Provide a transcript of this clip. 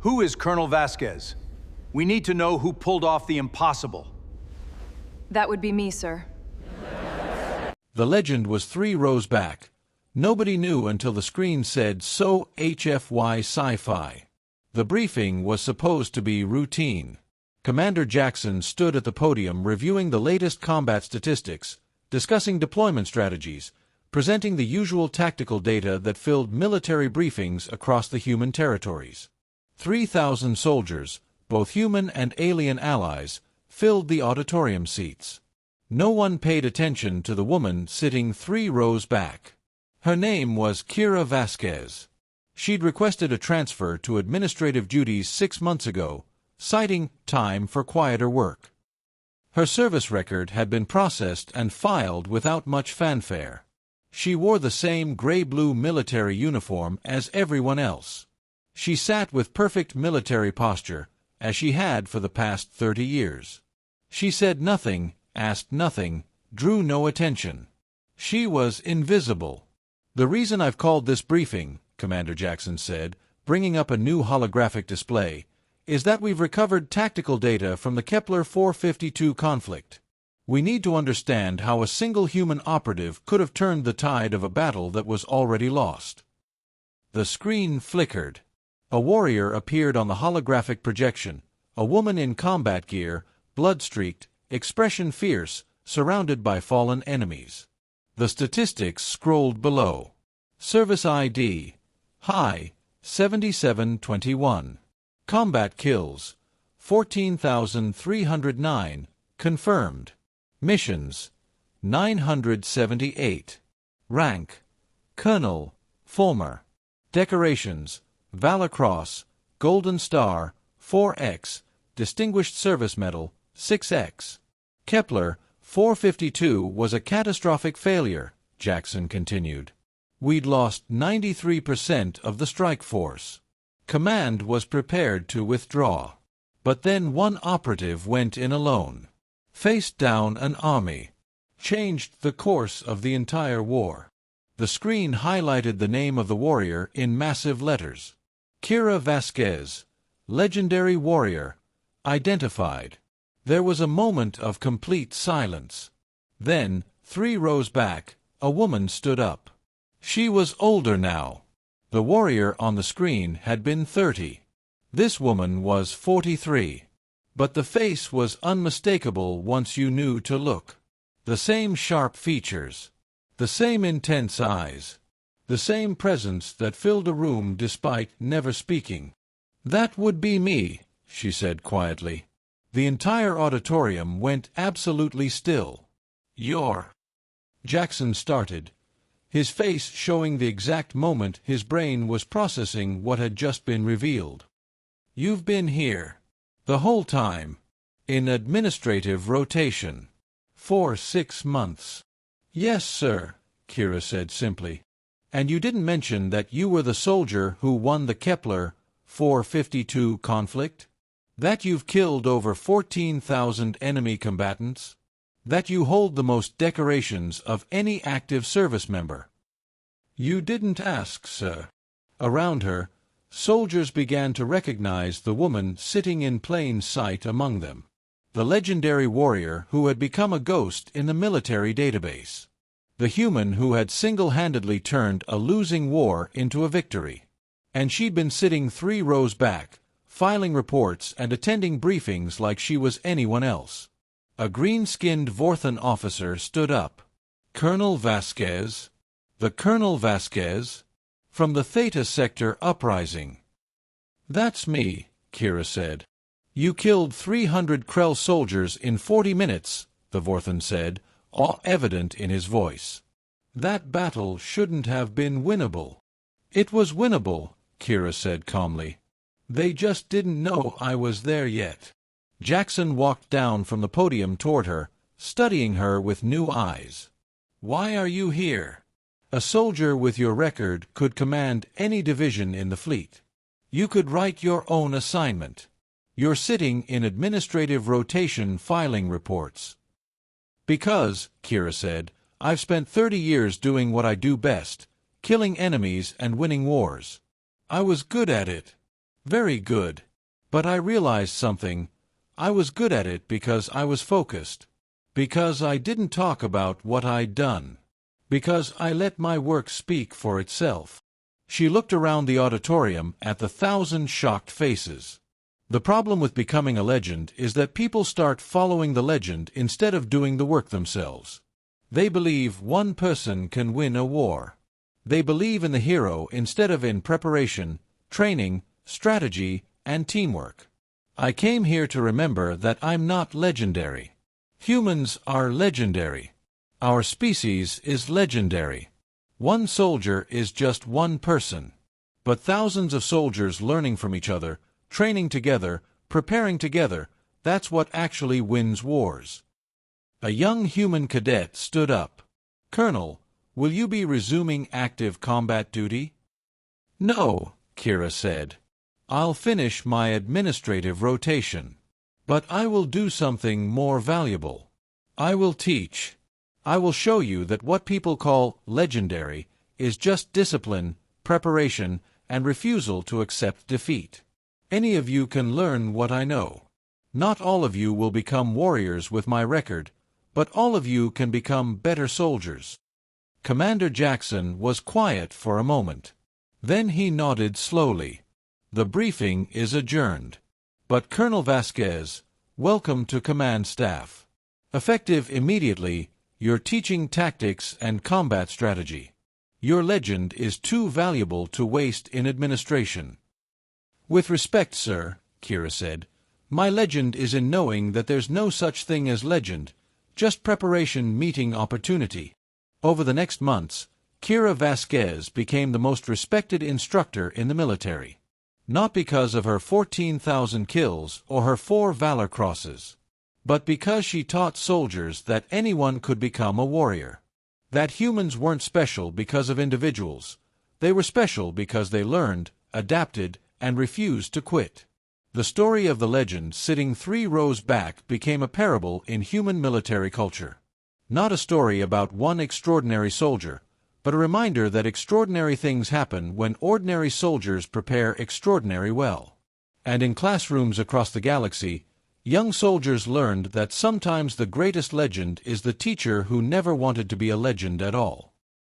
Who is Colonel Vasquez? We need to know who pulled off the impossible. That would be me, sir. The legend was 3 rows back. Nobody knew until the screen said, "So HFY Sci-Fi." The briefing was supposed to be routine. Commander Jackson stood at the podium reviewing the latest combat statistics, discussing deployment strategies, presenting the usual tactical data that filled military briefings across the human territories. 3,000 soldiers, both human and alien allies, filled the auditorium seats. No one paid attention to the woman sitting 3 rows back. Her name was Kira Vasquez. She'd requested a transfer to administrative duties 6 months ago, citing time for quieter work. Her service record had been processed and filed without much fanfare. She wore the same gray-blue military uniform as everyone else. She sat with perfect military posture, as she had for the past 30 years. She said nothing, asked nothing, drew no attention. She was invisible. "The reason I've called this briefing," Commander Jackson said, bringing up a new holographic display, "is that we've recovered tactical data from the Kepler 452 conflict. We need to understand how a single human operative could have turned the tide of a battle that was already lost." The screen flickered. A warrior appeared on the holographic projection, a woman in combat gear, blood-streaked, expression fierce, surrounded by fallen enemies. The statistics scrolled below. Service ID: High, 7721. Combat kills: 14,309, confirmed. Missions: 978. Rank: Colonel, Fulmer. Decorations: Valor Cross, Golden Star, 4X, Distinguished Service Medal, 6X. Kepler 452 was a catastrophic failure, Jackson continued. We'd lost 93% of the strike force. Command was prepared to withdraw. But then one operative went in alone. Faced down an army. Changed the course of the entire war. The screen highlighted the name of the warrior in massive letters. Kira Vasquez, legendary warrior, identified. There was a moment of complete silence. Then, 3 rows back, a woman stood up. She was older now. The warrior on the screen had been 30. This woman was 43. But the face was unmistakable once you knew to look. The same sharp features. The same intense eyes. The same presence that filled a room despite never speaking. "That would be me," she said quietly. The entire auditorium went absolutely still. "You're—" Jackson started, his face showing the exact moment his brain was processing what had just been revealed. "You've been here the whole time, in administrative rotation, for 6 months." "Yes, sir," Kira said simply. "And you didn't mention that you were the soldier who won the Kepler 452 conflict? That you've killed over 14,000 enemy combatants? That you hold the most decorations of any active service member?" "You didn't ask, sir." Around her, soldiers began to recognize the woman sitting in plain sight among them. The legendary warrior who had become a ghost in the military database. The human who had single-handedly turned a losing war into a victory. And she'd been sitting 3 rows back, filing reports and attending briefings like she was anyone else. A green-skinned Vorthan officer stood up. "Colonel Vasquez? The Colonel Vasquez? From the Theta Sector uprising." "That's me," Kira said. "You killed 300 Krell soldiers in 40 minutes, the Vorthan said, awe evident in his voice. "That battle shouldn't have been winnable." "It was winnable," Kira said calmly. "They just didn't know I was there yet." Jackson walked down from the podium toward her, studying her with new eyes. "Why are you here? A soldier with your record could command any division in the fleet. You could write your own assignment. You're sitting in administrative rotation filing reports." "Because," Kira said, "I've spent 30 years doing what I do best, killing enemies and winning wars. I was good at it. Very good. But I realized something. I was good at it because I was focused. Because I didn't talk about what I'd done. Because I let my work speak for itself. She looked around the auditorium at the 1,000 shocked faces. The problem with becoming a legend is that people start following the legend instead of doing the work themselves. They believe one person can win a war. They believe in the hero instead of in preparation, training, strategy, and teamwork. I came here to remember that I'm not legendary. Humans are legendary. Our species is legendary. One soldier is just one person. But thousands of soldiers learning from each other, training together, preparing together, that's what actually wins wars. A young human cadet stood up. Colonel, will you be resuming active combat duty? No, Kira said. I'll finish my administrative rotation. But I will do something more valuable. I will teach. I will show you that what people call legendary is just discipline, preparation, and refusal to accept defeat. Any of you can learn what I know. Not all of you will become warriors with my record, but all of you can become better soldiers. Commander Jackson was quiet for a moment. Then he nodded slowly. The briefing is adjourned. But Colonel Vasquez, welcome to command staff. Effective immediately, you're teaching tactics and combat strategy. Your legend is too valuable to waste in administration. With respect, sir, Kira said, my legend is in knowing that there's no such thing as legend, just preparation meeting opportunity. Over the next months, Kira Vasquez became the most respected instructor in the military. Not because of her 14,000 kills or her 4 Valor Crosses, but because she taught soldiers that anyone could become a warrior. That humans weren't special because of individuals. They were special because they learned, adapted, and refused to quit. The story of the legend sitting 3 rows back became a parable in human military culture. Not a story about one extraordinary soldier, but a reminder that extraordinary things happen when ordinary soldiers prepare extraordinary well. And in classrooms across the galaxy, young soldiers learned that sometimes the greatest legend is the teacher who never wanted to be a legend at all.